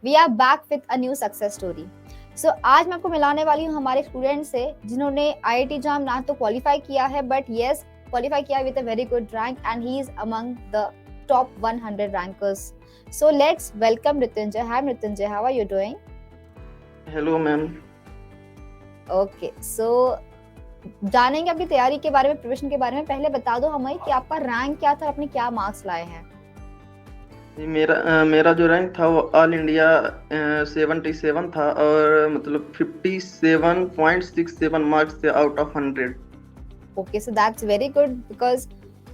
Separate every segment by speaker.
Speaker 1: We are back with a new success story. So आज मैं आपको मिलाने वाली हूँ हमारे स्टूडेंट से जिन्होंने आईआईटी जाम ना तो क्वालिफाई किया है बट यस क्वालिफाई किया with a very good rank and he is among the top 100 rankers. So let's welcome Mrityunjay. Hi Mrityunjay, how are you doing?
Speaker 2: Hello ma'am.
Speaker 1: Okay, so जानेंगे आपकी तैयारी के बारे में, प्रिपरेशन के बारे में। पहले बता दो हमें कि आपका रैंक क्या था, आपने क्या मार्क्स लाए हैं?
Speaker 2: मेरा जो रैंक था वो ऑल इंडिया 77 था और मतलब 57.67 मार्क्स थे out of 100।
Speaker 1: Okay, so that's very good because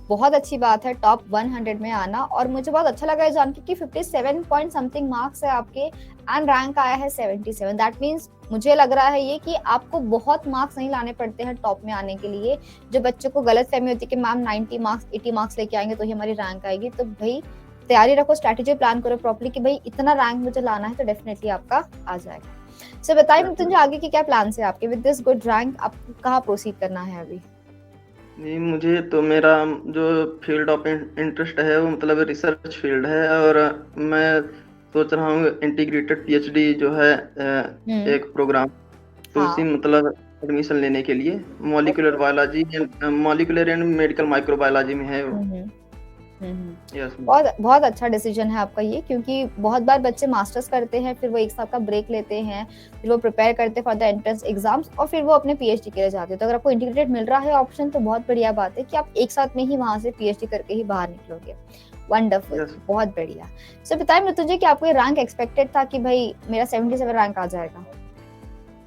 Speaker 1: बहुत अच्छी बात है टॉप 100 में आना। और मुझे बहुत अच्छा लगा जान के कि 57 पॉइंट समथिंग मार्क्स है आपके एंड रैंक आया है 77। दैट मीन्स मुझे लग रहा है ये कि आपको बहुत मार्क्स नहीं लाने पड़ते हैं टॉप में आने के लिए। जो बच्चों को गलत फहमी होती है कि मैम 90 मार्क्स 80 मार्क्स लेके आएंगे तो ही हमारी रैंक आएगी, तो भाई तैयारी रखो, स्ट्रैटेजी प्लान करो प्रॉपर्ली कि भाई इतना रैंक मुझे लाना है तो डेफिनेटली आपका आ जाएगा। सो बताइए मृत्युंजय, आगे के क्या प्लान है आपके विद दिस गुड रैंक? आपको कहाँ प्रोसीड करना है अभी?
Speaker 2: जी मुझे तो मेरा जो फील्ड ऑफ इंटरेस्ट है वो मतलब रिसर्च फील्ड है और मैं सोच रहा हूँ इंटीग्रेटेड पीएचडी जो है एक प्रोग्राम, तो उसी
Speaker 1: हाँ,
Speaker 2: मतलब एडमिशन लेने के लिए molecular biology molecular and medical microbiology में है वो। यस।
Speaker 1: बहुत बहुत अच्छा डिसीजन है आपका ये, क्योंकि बहुत बार बच्चे मास्टर्स करते हैं, फिर वो एक साल का ब्रेक लेते हैं, फिर वो प्रिपेयर करते हैं फॉर द एंट्रेंस एग्जाम्स और फिर वो अपने पीएचडी के लिए जाते हैं। तो अगर आपको इंटीग्रेटेड मिल रहा है ऑप्शन तो बहुत बढ़िया बात है कि आप एक साथ में ही वहां से पीएचडी करके ही बाहर निकलोगे। वंडरफुल,
Speaker 2: यस
Speaker 1: बहुत बढ़िया। सो बताइए मृत्युंजय कि आपको ये रैंक एक्सपेक्टेड था कि भाई मेरा 77 रैंक आ जाएगा?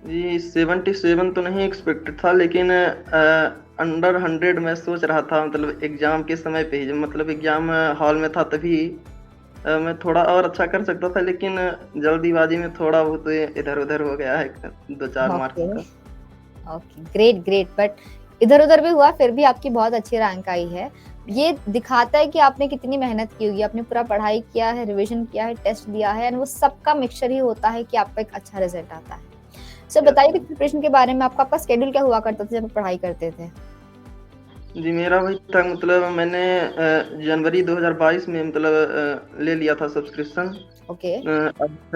Speaker 2: जी 77 तो नहीं एक्सपेक्टेड था, लेकिन अंडर 100 मैं सोच रहा था। मतलब एग्जाम के समय पे ही जब मतलब एग्जाम हॉल में था तभी मैं थोड़ा और अच्छा कर सकता था, लेकिन जल्दीबाजी में थोड़ा बहुत इधर उधर हो गया है 2-4 मार्क्स
Speaker 1: ओके
Speaker 2: का।
Speaker 1: Okay, great great. बट इधर उधर भी हुआ फिर भी आपकी बहुत अच्छी रैंक आई है। ये दिखाता है कि आपने कितनी मेहनत की होगी, आपने पूरा पढ़ाई किया है, रिवीजन किया है, टेस्ट दिया है, एंड वो सबका मिक्सचर ही होता है कि आपका एक अच्छा रिजल्ट आता है। सो
Speaker 2: यस
Speaker 1: बताइए कि
Speaker 2: मैम।
Speaker 1: प्रिपरेशन के बारे में आपका स्केड्यूल क्या हुआ करता था जब आप पढ़ाई करते थे?
Speaker 2: जी मेरा वही था, मतलब मैंने जनवरी 2022 में मतलब ले लिया था सब्सक्रिप्शन
Speaker 1: ओके।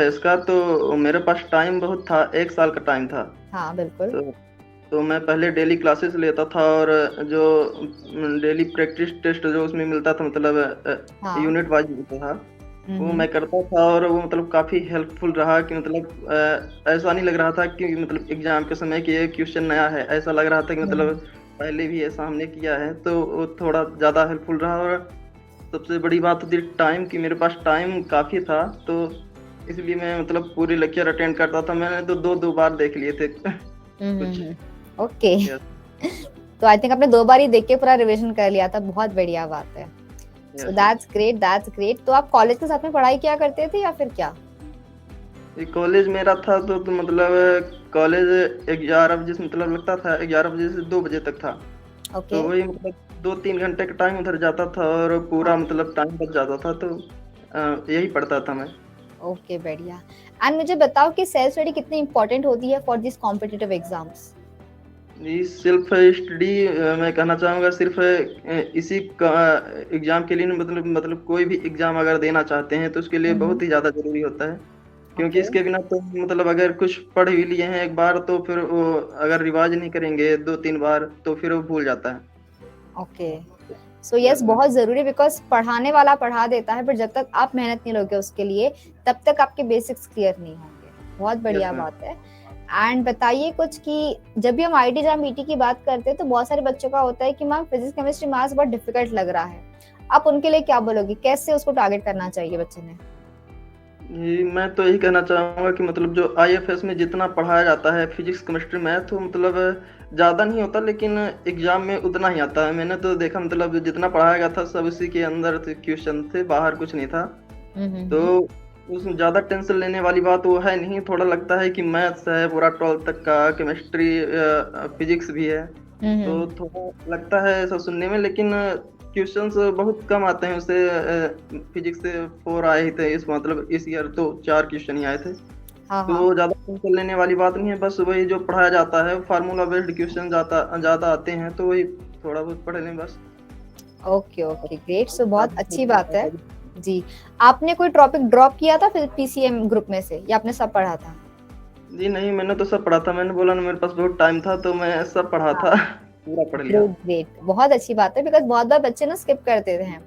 Speaker 2: इसका, तो मेरे पास टाइम बहुत था, 1 साल का टाइम था।
Speaker 1: हाँ बिल्कुल।
Speaker 2: तो तो मैं पहले डेली क्लासेस लेता था और जो डेली प्रैक्टिस टेस्ट जो उसमें मिलता था मतलब
Speaker 1: हाँ।
Speaker 2: यूनिट वाइज मिलता था, वो
Speaker 1: हम्म
Speaker 2: मैं करता था और वो मतलब काफ़ी हेल्पफुल रहा कि मतलब ऐसा नहीं लग रहा था कि मतलब एग्जाम के समय कि ये क्वेश्चन नया है, ऐसा लग रहा था कि
Speaker 1: हम्म
Speaker 2: मतलब पहले भी ऐसा हमने किया है, तो वो थोड़ा ज़्यादा हेल्पफुल रहा। और सबसे बड़ी बात होती है टाइम की, मेरे पास टाइम काफ़ी था, तो इसलिए मैं मतलब पूरी लेक्चर अटेंड करता था। मैंने तो दो दो बार देख लिए थे कुछ।
Speaker 1: ओके।
Speaker 2: यस।
Speaker 1: तो आई थिंक आपने 2 बार ही देख के पूरा रिवीजन कर लिया था, बहुत बढ़िया बात है। So
Speaker 2: yes
Speaker 1: that's great, that's great. तो आप कॉलेज के साथ में पढ़ाई किया करते थे या फिर क्या?
Speaker 2: ये कॉलेज मेरा था तो मतलब कॉलेज 11 बजे से मतलब लगता था 11 बजे से 2 बजे तक था।
Speaker 1: ओके।
Speaker 2: तो वही मतलब 2-3 घंटे का टाइम उधर जाता था और पूरा
Speaker 1: हाँ।
Speaker 2: मतलब टाइम बच जाता था, तो यही पढ़ता था मैं।
Speaker 1: ओके, बढ़िया। एंड मुझे बताओ कि सेल्फ स्टडी कितनी इंपॉर्टेंट होती है फॉर दिस कॉम्पिटिटिव एग्जाम्स?
Speaker 2: ये सेल्फ स्टडी मैं कहना चाहूँगा सिर्फ इसी एग्जाम के लिए नहीं, मतलब कोई भी एग्जाम अगर देना चाहते हैं तो उसके लिए बहुत ही ज़्यादा ज़रूरी होता है। क्योंकि
Speaker 1: ओके।
Speaker 2: इसके बिना तो मतलब अगर कुछ पढ़ भी लिए हैं एक बार तो फिर वो अगर रिवाज नहीं करेंगे 2-3 बार तो फिर वो भूल जाता है।
Speaker 1: Okay, so yes,
Speaker 2: yes ma'am.
Speaker 1: बहुत जरूरी, बिकॉज पढ़ाने वाला पढ़ा देता है पर जब तक आप मेहनत नहीं लोगे उसके लिए तब तक आपके बेसिक्स क्लियर नहीं होंगे। बहुत
Speaker 2: यस
Speaker 1: बढ़िया
Speaker 2: मैम।
Speaker 1: बात है। एंड बताइए कुछ कि जब भी हम आईटी जाम ईटी की बात करते हैं तो बहुत सारे बच्चों का होता है कि मैम फिजिक्स केमिस्ट्री मैथ्स बहुत डिफिकल्ट लग रहा है। आप उनके लिए क्या बोलोगे, कैसे उसको टारगेट करना चाहिए बच्चे ने?
Speaker 2: जी मैं तो यही कहना चाहूँगा कि मतलब जो आईएफएस में जितना पढ़ाया जाता है फिजिक्स केमिस्ट्री मैथ, वो मतलब ज़्यादा नहीं होता, लेकिन एग्जाम में उतना ही आता है। मैंने तो देखा मतलब जितना पढ़ाया गया था सब उसी के अंदर क्वेश्चन थे, बाहर कुछ नहीं था। तो
Speaker 1: हम्म
Speaker 2: उसमें ज़्यादा टेंशन लेने वाली बात वो है नहीं। थोड़ा लगता है कि मैथ्स है पूरा 12th तक का, केमिस्ट्री फिजिक्स भी है, तो
Speaker 1: हम्म
Speaker 2: थोड़ा लगता है ऐसा सुनने में, लेकिन क्वेश्चंस बहुत कम आते हैं उससे। फिजिक्स से 4 आए ही थे इस मतलब इस ईयर, तो 4 क्वेश्चन ही आए थे।
Speaker 1: हाँ हाँ।
Speaker 2: तो ज़्यादा टेंशन लेने वाली बात नहीं है, बस वही जो पढ़ाया जाता है फार्मूला बेस्ड क्वेश्चन ज़्यादा आते हैं, तो वही थोड़ा बहुत पढ़ लें बस।
Speaker 1: Okay okay, great. सो बहुत अच्छी बात है। जी, आपने कोई टॉपिक ड्रॉप किया था फिर पीसीएम ग्रुप में से या आपने सब पढ़ा था?
Speaker 2: जी नहीं, मैंने तो सब पढ़ा था। मैंने बोला ना मेरे पास बहुत टाइम था तो मैं सब पढ़ा
Speaker 1: हाँ,
Speaker 2: था। पूरा पढ़ लिया।
Speaker 1: ग्रेट ग्रेट, बहुत अच्छी बात है बिकॉज़ बहुत बार बच्चे ना स्किप कर देते हैं।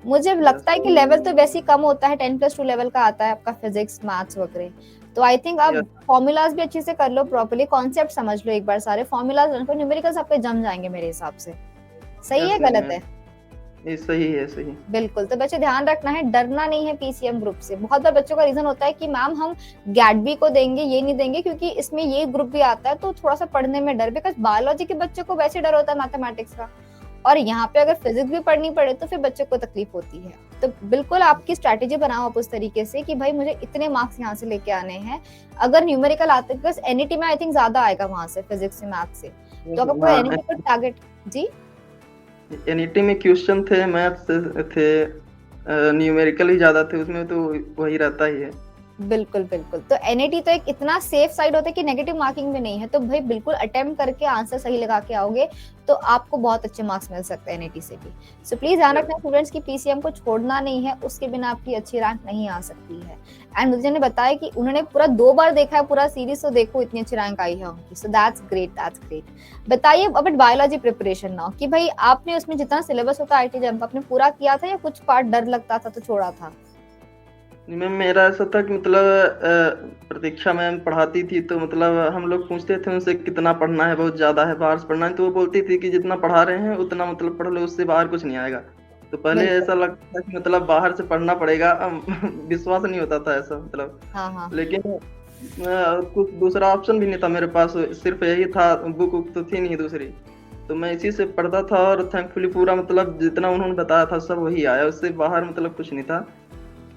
Speaker 1: मुझे
Speaker 2: यस।
Speaker 1: लगता है कि लेवल तो वैसे ही कम होता है, 10+2 लेवल का आता है आपका फिजिक्स, मैथ्स वगैरह। तो आई थिंक आप
Speaker 2: यस।
Speaker 1: फॉर्मूलाज़ भी अच्छे से कर लो, प्रॉपर्ली कॉन्सेप्ट समझ लो एक बार सारे फॉर्मूलाज़ लर्न करो, न्यूमेरिकल्स आपके जम जाएँगे मेरे हिसाब से। सही है,
Speaker 2: यस यस
Speaker 1: गलत
Speaker 2: मैम।
Speaker 1: है?
Speaker 2: ये सही है, सही।
Speaker 1: बिल्कुल, तो बच्चे ध्यान रखना है, डरना नहीं है पीसीएम ग्रुप से। बहुत बार बच्चों का रीज़न होता है कि मैम हम गैडबी को देंगे, ये नहीं देंगे क्योंकि इसमें ये ग्रुप भी आता है तो थोड़ा-सा पढ़ने में डर, बिकॉज़ बायोलॉजी के बच्चों को वैसे डर होता है मैथमेटिक्स का और यहाँ पे अगर फिजिक्स भी पढ़नी पड़े तो फिर बच्चे को तकलीफ होती है। तो बिल्कुल आपकी स्ट्रैटेजी बनाओ आप उस तरीके से कि भाई मुझे इतने मार्क्स यहाँ से लेके आने हैं। अगर न्यूमेरिकल आते हैं बिकॉज़ एनईटी में आई थिंक ज़्यादा आएगा वहाँ से फिजिक्स से, मैथ्स से। तो
Speaker 2: यस
Speaker 1: अगर
Speaker 2: मैम।
Speaker 1: कोई
Speaker 2: हाँ,
Speaker 1: एनईटी को टारगेट जी?
Speaker 2: एनईटी में क्वेश्चन थे, मैथ्स थे, न्यूमेरिकल ही ज़्यादा थे उसमें, तो वही रहता ही है।
Speaker 1: बिल्कुल, बिल्कुल। तो एनईटी तो एक इतना सेफ साइड होता है कि नेगेटिव मार्किंग भी नहीं है, तो भई बिल्कुल अटेम्प्ट करके आंसर सही लगा के आओगे, तो आपको बहुत अच्छे मार्क्स मिल सकते हैं एनईटी से भी। सो प्लीज़ ध्यान
Speaker 2: यस।
Speaker 1: रखना स्टूडेंट्स कि पीसीएम को छोड़ना नहीं है, उसके बिना आपकी अच्छी रैंक नहीं आ सकती है। एंड मुझे ने बताया कि उन्होंने पूरा 2 बार देखा है पूरा सीरीज़, तो देखो इतनी अच्छी रैंक आई है उनकी। So that's great, that's great. बताइए अबाउट बायोलॉजी प्रिपरेशन नाउ कि भई आपने उसमें जितना सिलेबस होता है आईटी जंप आपने पूरा किया था या कुछ पार्ट डर लगता था तो छोड़ा था?
Speaker 2: जी मैम, मेरा ऐसा था कि मतलब प्रतीक्षा मैम पढ़ाती थी तो मतलब हम लोग पूछते थे उनसे कितना पढ़ना है, बहुत ज़्यादा है, बाहर से पढ़ना है, तो वो बोलती थी कि जितना पढ़ा रहे हैं उतना मतलब पढ़ लो, उससे बाहर कुछ नहीं आएगा। तो पहले
Speaker 1: बिल्कुल।
Speaker 2: ऐसा लगता था कि मतलब बाहर से पढ़ना पड़ेगा, विश्वास नहीं होता था ऐसा मतलब।
Speaker 1: हाँ, हाँ।
Speaker 2: लेकिन कुछ दूसरा ऑप्शन भी नहीं था मेरे पास, सिर्फ यही था, बुक वुक तो थी नहीं दूसरी। तो मैं इसी से पढ़ता था और थैंकफुली पूरा मतलब जितना उन्होंने बताया था सब वही आया, उससे बाहर मतलब कुछ नहीं था।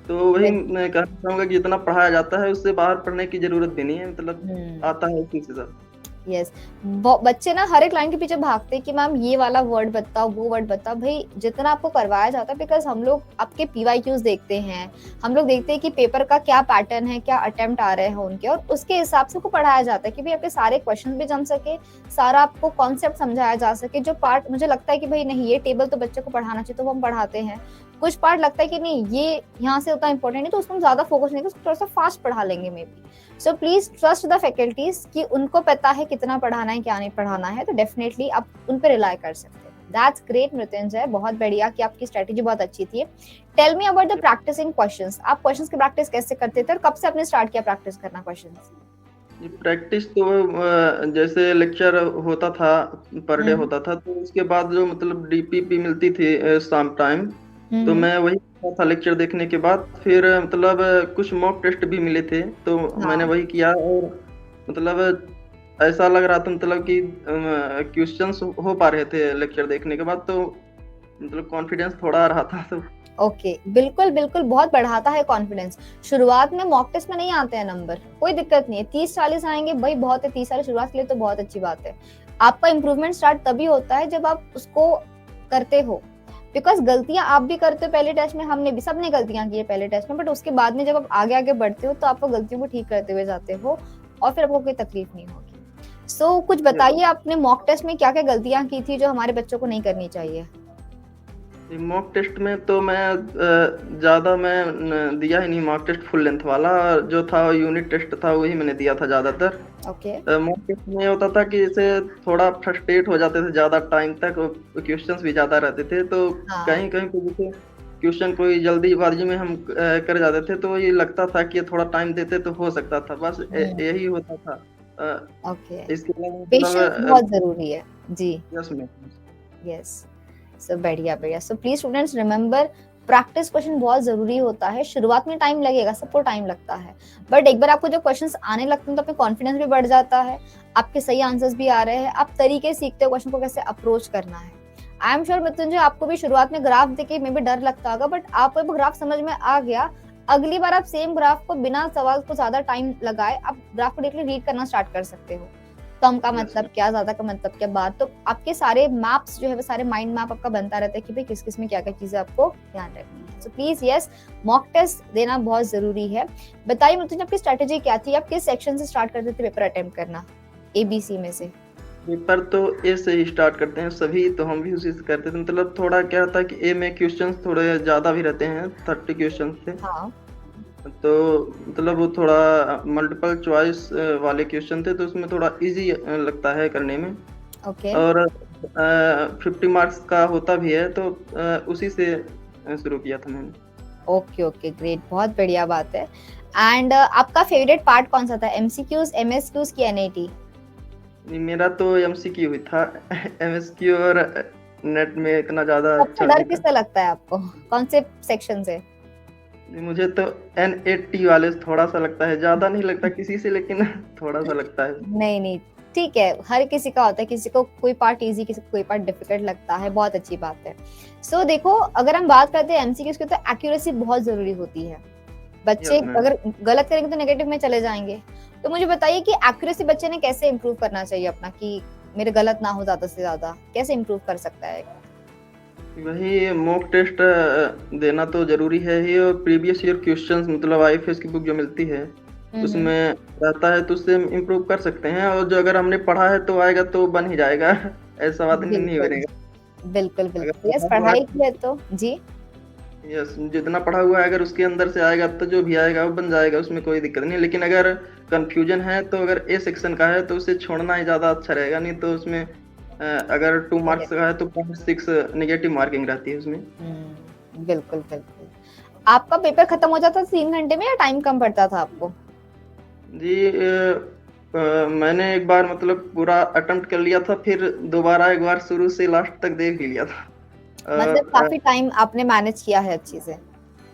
Speaker 2: तो वही
Speaker 1: बिल
Speaker 2: मैं कहना चाहूँगा कि जितना पढ़ाया जाता है उससे बाहर पढ़ने की ज़रूरत भी नहीं है, मतलब
Speaker 1: हुँ।
Speaker 2: आता है उसी से सब।
Speaker 1: यस, बच्चे ना हर एक लाइन के पीछे भागते हैं कि मैम ये वाला वर्ड बताओ, वो वर्ड बताओ। भाई जितना आपको करवाया जाता है बिकॉज़ हम लोग आपके पीवाईक्यूज़ देखते हैं, हम लोग देखते हैं कि पेपर का क्या पैटर्न है, क्या अटेम्प्ट आ रहे हैं उनके और उसके हिसाब से आपको पढ़ाया जाता है कि भाई आपके सारे क्वेश्चन भी जम सके, सारा आपको कॉन्सेप्ट समझाया जा सके। जो पार्ट मुझे लगता है कि भाई नहीं ये टेबल तो बच्चे को पढ़ाना चाहिए तो वो हम पढ़ाते हैं। कुछ पार्ट लगता है कि नहीं ये यहाँ से उतना इम्पोर्टेंट नहीं तो उसमें हम ज़्यादा फोकस नहीं करेंगे, थोड़ा-सा फास्ट पढ़ा लेंगे may be. So please trust the faculties कि उनको पता है कितना पढ़ाना है क्या नहीं पढ़ाना है, तो डेफिनेटली आप उन पर रिलाई कर सकते हैं। दैट्स ग्रेट मृत्युंजय, बहुत बढ़िया कि आपकी स्ट्रेटेजी बहुत अच्छी थी। Tell me about the practising questions, आप क्वेश्चंस की प्रैक्टिस कैसे करते थे और कब से आपने स्टार्ट किया प्रैक्टिस करना क्वेश्चंस?
Speaker 2: ये प्रैक्टिस तो जैसे लेक्चर होता था, पर डे
Speaker 1: हम्म
Speaker 2: होता था, तो उसके बाद जो मतलब डीपीपी मिलती थी शाम टाइम, तो
Speaker 1: हम्म।
Speaker 2: मैं वही करता था लेक्चर देखने के बाद। फिर मतलब कुछ मॉक टेस्ट भी मिले थे तो मैंने
Speaker 1: हाँ।
Speaker 2: वही किया और मतलब ऐसा लग रहा था मतलब कि क्वेश्चंस हो पा रहे थे लेक्चर देखने के बाद, तो मतलब कॉन्फिडेंस थोड़ा आ रहा था तो।
Speaker 1: ओके, बिल्कुल बिल्कुल, बहुत बढ़ाता है कॉन्फिडेंस। शुरुआत में मॉक टेस्ट में नहीं आते हैं नंबर, कोई दिक्कत नहीं है, 30-40 आएंगे भाई बहुत है, 30 40 शुरुआत के लिए तो बहुत अच्छी बात है। आपका इंप्रूवमेंट स्टार्ट तभी होता है जब आप उसको करते हो, बिकॉज गलतियां आप भी करते हो पहले टेस्ट में, हमने भी सबने गलतियां की है पहले टेस्ट में, बट उसके बाद में जब आप आगे आगे बढ़ते हो तो आपको गलतियों को ठीक करते हुए जाते हो और फिर आपको कोई तकलीफ नहीं होगी। सो कुछ बताइए आपने मॉक टेस्ट में क्या क्या गलतियां की थी जो हमारे बच्चों को नहीं करनी चाहिए?
Speaker 2: मॉक टेस्ट में तो मैं ज़्यादा मैं दिया ही नहीं मॉक टेस्ट फुल लेंथ वाला, जो था यूनिट टेस्ट था वही मैंने दिया था ज़्यादातर।
Speaker 1: ओके।
Speaker 2: मॉक टेस्ट में ये होता था कि जैसे थोड़ा फ्रस्ट्रेट हो जाते थे ज़्यादा टाइम तक, क्वेश्चंस भी ज़्यादा रहते थे, तो
Speaker 1: हाँ।
Speaker 2: कहीं कहीं पे जैसे क्वेश्चन कोई जल्दीबाजी में हम कर जाते थे तो ये लगता था कि थोड़ा टाइम देते तो हो सकता था, बस यही होता था।
Speaker 1: ओके,
Speaker 2: इसके अलावा
Speaker 1: पेशेंस
Speaker 2: मतलब
Speaker 1: बहुत जरूरी है। जी।
Speaker 2: यस में।
Speaker 1: यस। सो बढ़िया बढ़िया, so please students remember, practice question बहुत जरूरी होता है। शुरुआत में टाइम लगेगा, सबको टाइम लगता है, बट एक बार आपको जब क्वेश्चंस आने लगते हैं तो आपका कॉन्फिडेंस भी बढ़ जाता है, आपके सही आंसर्स भी आ रहे हैं, आप तरीके सीखते हो क्वेश्चन को कैसे अप्रोच करना है। आई एम श्योर मृत्युंजय आपको भी शुरुआत में ग्राफ देखे में भी डर लगता होगा, बट आपको जब ग्राफ समझ में आ गया, अगली बार आप सेम ग्राफ को बिना सवाल को ज्यादा टाइम लगाए आप ग्राफ को डायरेक्टली रीड करना स्टार्ट कर सकते हो। कम का
Speaker 2: यस
Speaker 1: मतलब क्या, ज्यादा का मतलब क्या, बात तो आपके सारे मैप्स जो है वो सारे माइंड मैप आपका बनता रहता है कि भाई किस किस में क्या क्या चीजें आपको ध्यान रखनी है। So please yes, mock test देना बहुत जरूरी है। बताइए मुझे आपकी स्ट्रेटेजी क्या थी, आप किस सेक्शन से स्टार्ट करते थे पेपर अटेम्प्ट करना एबीसी में से?
Speaker 2: पेपर तो ए से ही स्टार्ट करते हैं सभी, तो हम भी उसी से करते थे। मतलब थोड़ा क्या था कि ए में क्वेश्चंस थोड़े ज़्यादा भी रहते हैं, 30 क्वेश्चन थे।
Speaker 1: हाँ।
Speaker 2: तो मतलब वो थोड़ा मल्टीपल चॉइस वाले क्वेश्चन थे, तो उसमें थोड़ा इजी लगता है करने में।
Speaker 1: ओके
Speaker 2: और 50 मार्क्स का होता भी है, तो उसी से शुरू किया था मैंने।
Speaker 1: ओके ओके ग्रेट, बहुत बढ़िया बात है। एंड आपका फेवरेट पार्ट कौन सा था, एमसीक्यूज, एमएसक्यूज की एनएटी?
Speaker 2: मेरा तो एमसीक्यू ही था। एमएसक्यू और नेट में इतना ज़्यादा
Speaker 1: सबसे
Speaker 2: अच्छा
Speaker 1: डर
Speaker 2: नहीं था।
Speaker 1: किससे लगता है आपको, कौन से सेक्शन से?
Speaker 2: मुझे तो एनएटी वाले से थोड़ा सा लगता है, ज़्यादा नहीं लगता किसी से, लेकिन थोड़ा सा लगता है।
Speaker 1: नहीं नहीं, ठीक है, हर किसी का होता है, किसी को कोई पार्ट इजी, किसी को कोई पार्ट डिफिकल्ट लगता है, बहुत अच्छी बात है। सो देखो, अगर हम बात करते हैं एमसीक्यूज की, तो एक्यूरेसी बहुत जरूरी होती है। बच्चे
Speaker 2: यस मैम।
Speaker 1: अगर गलत करेंगे तो नेगेटिव में चले जाएंगे। तो मुझे बताइए कि एक्यूरेसी बच्चे ने कैसे इम्प्रूव करना चाहिए अपना, कि मेरे गलत ना हो ज्यादा से ज्यादा, कैसे इम्प्रूव कर सकता है?
Speaker 2: वही मॉक टेस्ट देना तो जरूरी है ही, और प्रीवियस ईयर क्वेश्चंस मतलब आईएफएस की बुक जो मिलती है उसमें रहता है, तो उससे इम्प्रूव कर सकते हैं। और जो अगर हमने पढ़ा है तो आएगा तो बन ही जाएगा। ऐसा बात नहीं
Speaker 1: बिल्कुल
Speaker 2: बनेगा।
Speaker 1: बिल्कुल
Speaker 2: अगर
Speaker 1: बिल्कुल, यस,
Speaker 2: पढ़ा हुआ
Speaker 1: पढ़ाई
Speaker 2: है,
Speaker 1: की है तो जी।
Speaker 2: यस, जितना पढ़ा हुआ है अगर उसके अंदर से आएगा तो जो भी आएगा वो बन जाएगा, उसमें कोई दिक्कत नहीं। लेकिन अगर कंफ्यूजन है तो अगर ए सेक्शन का है तो उसे छोड़ना ही ज्यादा अच्छा रहेगा, नहीं तो उसमें अगर 2 मार्क्स का है तो 0.6 नेगेटिव मार्किंग रहती है उसमें।
Speaker 1: बिल्कुल बिल्कुल। आपका पेपर खत्म हो जाता था 3 घंटे में, या टाइम कम पड़ता था आपको?
Speaker 2: जी मैंने एक बार मतलब पूरा अटेम्प्ट कर लिया था, फिर दोबारा एक बार शुरू से लास्ट तक देख ही लिया था।
Speaker 1: मतलब काफी टाइम आपने मैनेज किया है अच्छी से।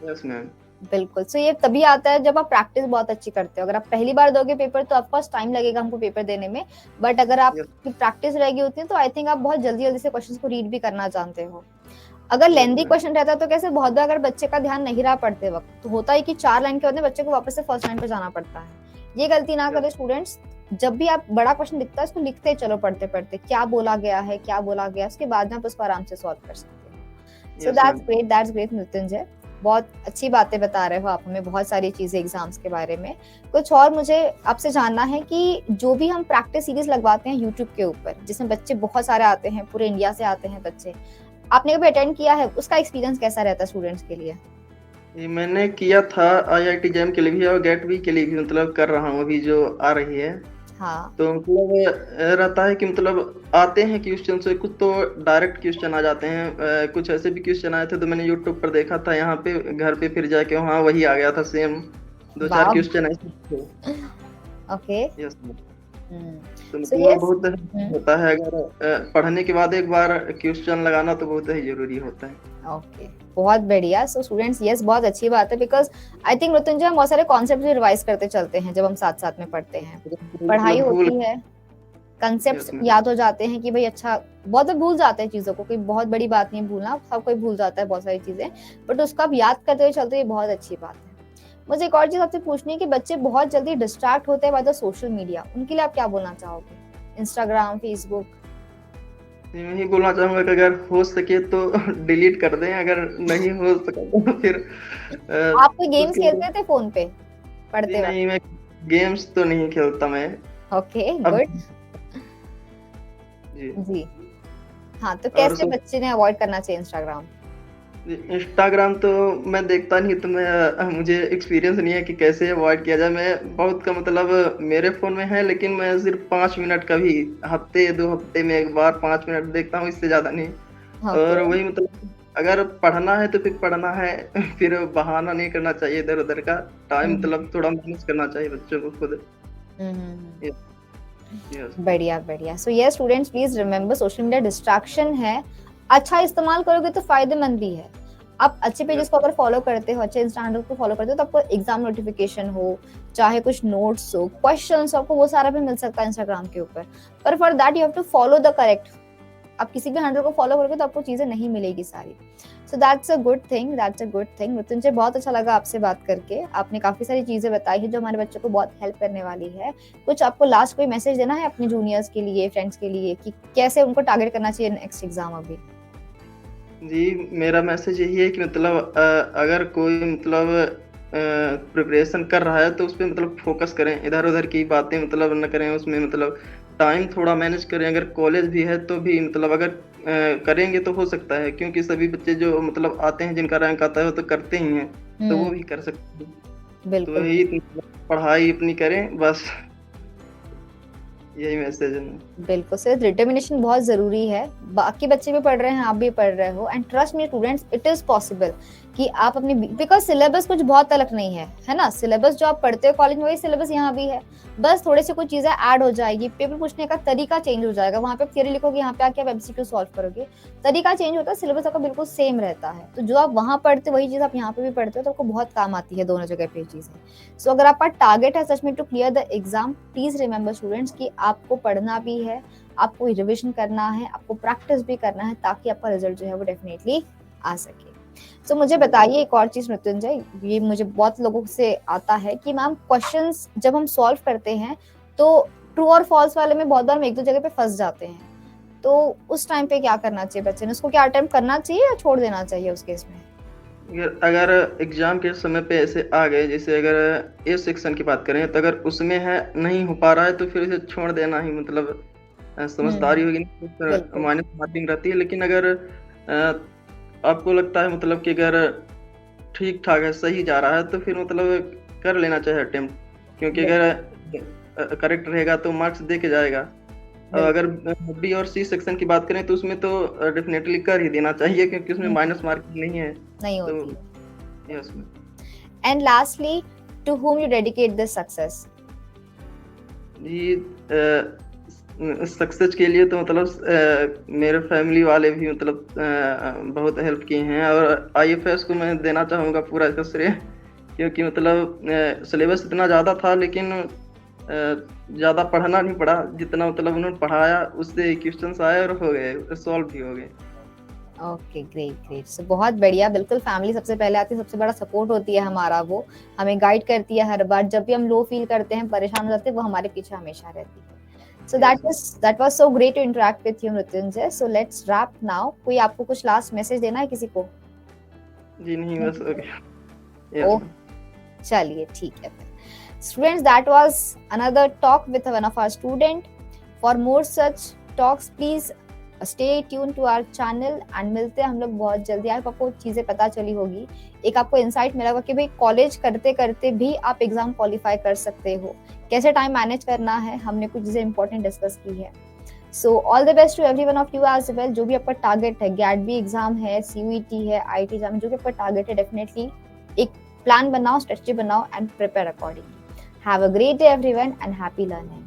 Speaker 2: Yes ma'am.
Speaker 1: बिल्कुल, सो ये तभी आता है जब आप प्रैक्टिस बहुत अच्छी करते हो। अगर आप पहली बार दोगे पेपर तो ऑफकोर्स टाइम लगेगा हमको पेपर देने में, बट अगर आपकी प्रैक्टिस रहेगी होती है तो आई थिंक आप बहुत जल्दी जल्दी से क्वेश्चंस को रीड भी करना जानते हो। अगर लेंदी क्वेश्चन रहता तो कैसे, बहुत बार अगर बच्चे का ध्यान नहीं रहा पढ़ते वक्त, तो होता है कि 4 लाइन के बाद में बच्चे को वापस से फर्स्ट लाइन पे जाना पड़ता है। ये गलती ना करें स्टूडेंट्स। जब भी आप बड़ा क्वेश्चन दिखता है उसको लिखते चलो, पढ़ते पढ़ते क्या बोला गया है, क्या बोला गया, उसके बाद में आप उसको आराम से सॉल्व कर सकते हो। सो दैट्स ग्रेट मृत्युंजय, बहुत अच्छी बातें बता रहे हो आप हमें, बहुत सारी चीजें एग्जाम्स के बारे में। कुछ और मुझे आपसे जानना है कि जो भी हम प्रैक्टिस सीरीज लगवाते हैं यूट्यूब के ऊपर, जिसमें बच्चे बहुत सारे आते हैं, पूरे इंडिया से आते हैं बच्चे, आपने कभी अटेंड किया है? उसका एक्सपीरियंस कैसा रहता है स्टूडेंट्स के लिए?
Speaker 2: ये मैंने किया था आईआईटी जैम के लिए भी और गेट भी के लिए भी, मतलब कर रहा हूँ अभी जो आ रही है।
Speaker 1: हाँ।
Speaker 2: तो मतलब रहता है कि मतलब आते हैं क्वेश्चन से, कुछ तो डायरेक्ट क्वेश्चन आ जाते हैं, कुछ ऐसे भी क्वेश्चन आए थे तो मैंने यूट्यूब पर देखा था, यहाँ पे घर पे फिर जाके वहाँ वही आ गया था सेम, 2-4 क्वेश्चन ऐसे थे।
Speaker 1: ओके।
Speaker 2: यस। तो
Speaker 1: सो
Speaker 2: मतलब
Speaker 1: यस।
Speaker 2: बहुत होता है, अगर पढ़ने के बाद एक बार क्वेश्चन लगाना तो बहुत ही जरूरी होता है।
Speaker 1: ओके, बहुत बढ़िया। सो स्टूडेंट्स, यस, बहुत अच्छी बात है, बिकॉज आई थिंक मृत्युंजय हम बहुत सारे कॉन्सेप्ट भी रिवाइज करते चलते हैं जब हम साथ साथ में पढ़ते हैं। पढ़ाई
Speaker 2: मतलब भूल,
Speaker 1: होती है, कंसेप्ट
Speaker 2: यस मैम।
Speaker 1: याद हो जाते हैं कि भाई अच्छा, बहुत लोग भूल जाते हैं चीजों को, कोई बहुत बड़ी बात नहीं भूलना, सब कोई भूल जाता है बहुत सारी चीजें, बट उसको आप याद करते हुए चलते हैं, बहुत अच्छी बात है। मुझे एक और चीज आपसे पूछनी है कि बच्चे बहुत जल्दी डिस्ट्रैक्ट होते हैं बाय द सोशल मीडिया, उनके लिए आप क्या बोलना चाहोगे? Instagram, Facebook.
Speaker 2: मैं ही बोलना चाहूंगा कि अगर हो सके तो डिलीट कर दें, अगर नहीं हो सका तो फिर
Speaker 1: आप कोई गेम्स
Speaker 2: उसके लिए।
Speaker 1: खेलते थे फोन पे पढ़ते वक्त?
Speaker 2: नहीं, मैं गेम्स तो नहीं खेलता मैं।
Speaker 1: ओके,
Speaker 2: अब
Speaker 1: गुड।
Speaker 2: जी।
Speaker 1: जी। हाँ, तो
Speaker 2: और
Speaker 1: कैसे बच्चे ने अवॉइड करना चाहिए इंस्टाग्राम?
Speaker 2: इंस्टाग्राम तो मैं देखता नहीं, तो मैं मुझे एक्सपीरियंस नहीं है कि कैसे अवॉइड किया जाए। मैं बहुत का मतलब मेरे फोन में है, लेकिन मैं सिर्फ 5 मिनट का भी, हफ्ते 2 हफ्ते में एक बार 5 मिनट देखता हूँ, इससे ज्यादा नहीं। और
Speaker 1: ओके।
Speaker 2: वही मतलब अगर पढ़ना है तो फिर पढ़ना है। फिर बहाना नहीं करना चाहिए इधर उधर का, टाइम मतलब थोड़ा मैनेज करना चाहिए बच्चों को खुद। यस।
Speaker 1: बढ़िया बढ़िया। So yes students, please remember, social media distraction है, अच्छा इस्तेमाल करोगे तो फायदेमंद भी है। आप अच्छे पेजेस को अगर फॉलो करते हो, अच्छे इंस्टा हैंडल को फॉलो करते हो, तो आपको एग्जाम नोटिफिकेशन हो, चाहे कुछ नोट्स हो, क्वेश्चंस हो, आपको वो सारा भी मिल सकता है इंस्टाग्राम के ऊपर। पर for that you have to follow the correct. आप किसी भी हैंडल को फॉलो करोगे तो आपको चीजें नहीं मिलेगी सारी। So that's a good thing, that's a good thing. Mrityunjay, बहुत अच्छा लगा आपसे बात करके, आपने काफी सारी चीजें बताई है जो हमारे बच्चों को बहुत हेल्प करने वाली है। कुछ आपको लास्ट कोई मैसेज देना है अपने जूनियर्स के लिए, फ्रेंड्स के लिए, कि कैसे उनको टारगेट करना चाहिए नेक्स्ट एग्जाम अभी?
Speaker 2: जी, मेरा मैसेज यही है कि मतलब अगर कोई मतलब प्रिपरेशन कर रहा है तो उस पे मतलब फोकस करें, इधर उधर की बातें मतलब न करें उसमें, मतलब टाइम थोड़ा मैनेज करें, अगर कॉलेज भी है तो भी मतलब अगर करेंगे तो हो सकता है, क्योंकि सभी बच्चे जो मतलब आते हैं जिनका रैंक आता है वो तो करते ही हैं, तो वो भी कर सकते हैं। तो
Speaker 1: बिल्कुल
Speaker 2: यही पढ़ाई अपनी करें बस, यही मैसेज है।
Speaker 1: बिल्कुल सिर्फ डिटर्मिनेशन बहुत जरूरी है। बाकी बच्चे भी पढ़ रहे हैं, आप भी पढ़ रहे हो, and trust me students, it is possible कि आप अपनी, बिकॉज सिलेबस कुछ बहुत अलग नहीं है ना। सिलेबस जो आप पढ़ते हो कॉलेज में वही सिलेबस यहाँ भी है, बस थोड़े से कुछ चीजें ऐड हो जाएगी, पेपर पूछने का तरीका चेंज हो जाएगा। वहां पे थियरी लिखोगे, यहाँ पे आके आप एमसीक्यू सॉल्व करोगे, तरीका चेंज होता है, सिलेबस आपका बिल्कुल सेम रहता है। तो जो आप वहां पढ़ते हो वही चीज आप यहाँ पे भी पढ़ते हो, तो आपको बहुत काम आती है दोनों जगह पे चीजें। सो अगर आपका टारगेट है सच में to clear the exam, please remember students कि आपको पढ़ना भी है, आपको रिविजन करना है, आपको प्रैक्टिस भी करना है, ताकि आपका रिजल्ट जो है वो डेफिनेटली आ सके। तो मुझे बताइए एक और चीज मृत्युंजय, ये मुझे बहुत लोगों से आता है कि मैम क्वेश्चंस जब हम सॉल्व करते हैं तो ट्रू और फॉल्स वाले में बहुत बार हम एक दो जगह पे फंस जाते हैं, तो उस टाइम पे क्या करना चाहिए बच्चे ने? उसको क्या अटेम्प्ट करना चाहिए या छोड़ देना चाहिए उस केस में?
Speaker 2: अगर एग्जाम के समय पे ऐसे आ गए, जैसे अगर ए सेक्शन की बात करें, तो अगर उसमें है नहीं हो पा रहा है तो फिर इसे छोड़ देना ही मतलब समझदारी होगी, नहीं तो फिर माइनस मार्किंग रहती है। लेकिन अगर आपको लगता है मतलब कि अगर ठीक ठाक है, सही जा रहा है, तो फिर मतलब कर लेना चाहिए अटेम्प्ट, क्योंकि अगर करेक्ट रहेगा तो मार्क्स दे के जाएगा। अगर बी और सी सेक्शन की बात करें तो उसमें तो डेफिनेटली कर ही देना चाहिए, क्योंकि उसमें माइनस मार्किंग नहीं है,
Speaker 1: नहीं
Speaker 2: तो
Speaker 1: होती।
Speaker 2: Yes.
Speaker 1: And lastly, to whom you dedicate this success?
Speaker 2: जी सक्सेस के लिए तो मतलब मेरे फैमिली वाले भी मतलब बहुत हेल्प किए हैं, और आईएफएस को मैं देना चाहूँगा पूरा इसका श्रेय, क्योंकि मतलब सिलेबस इतना ज़्यादा था, लेकिन ज़्यादा पढ़ना नहीं पड़ा, जितना मतलब उन्होंने पढ़ाया उससे क्वेश्चंस आए और हो गए, सॉल्व भी हो गए।
Speaker 1: Okay, great great. सो बहुत बढ़िया। बिल्कुल फैमिली सबसे पहले आती है, सबसे बड़ा सपोर्ट होती है हमारा, वो हमें गाइड करती है हर बार, जब भी हम लो फील करते हैं, परेशान हो जाते हैं, वो हमारे पीछे हमेशा रहती है। So that was so great to interact with you, Mrityunjay. So let's wrap now. कोई आपको कुछ लास्ट मैसेज देना है किसी को?
Speaker 2: जी नहीं, बस हो गया।
Speaker 1: ओह, चलिए ठीक है फिर। Students, that was another talk with one of our student. For more such talks, please stay tuned to our channel and मिलते हैं हम लोग बहुत जल्दी। आपको चीजें पता चली होगी, एक आपको इंसाइट मिला होगा कि भाई कॉलेज करते करते भी आप एग्जाम क्वालिफाई कर सकते हो, कैसे टाइम मैनेज करना है, हमने कुछ चीजें इंपॉर्टेंट डिस्कस की है। So all the best to everyone of you as well. जो भी आपका टारगेट है, गैटबी एग्जाम है, सीयूईटी है, आईटी एग्जाम, जो भी आपका टारगेट है, डेफिनेटली एक प्लान बनाओ, स्ट्रेटजी बनाओ and prepare accordingly. Have a great day everyone and happy learning.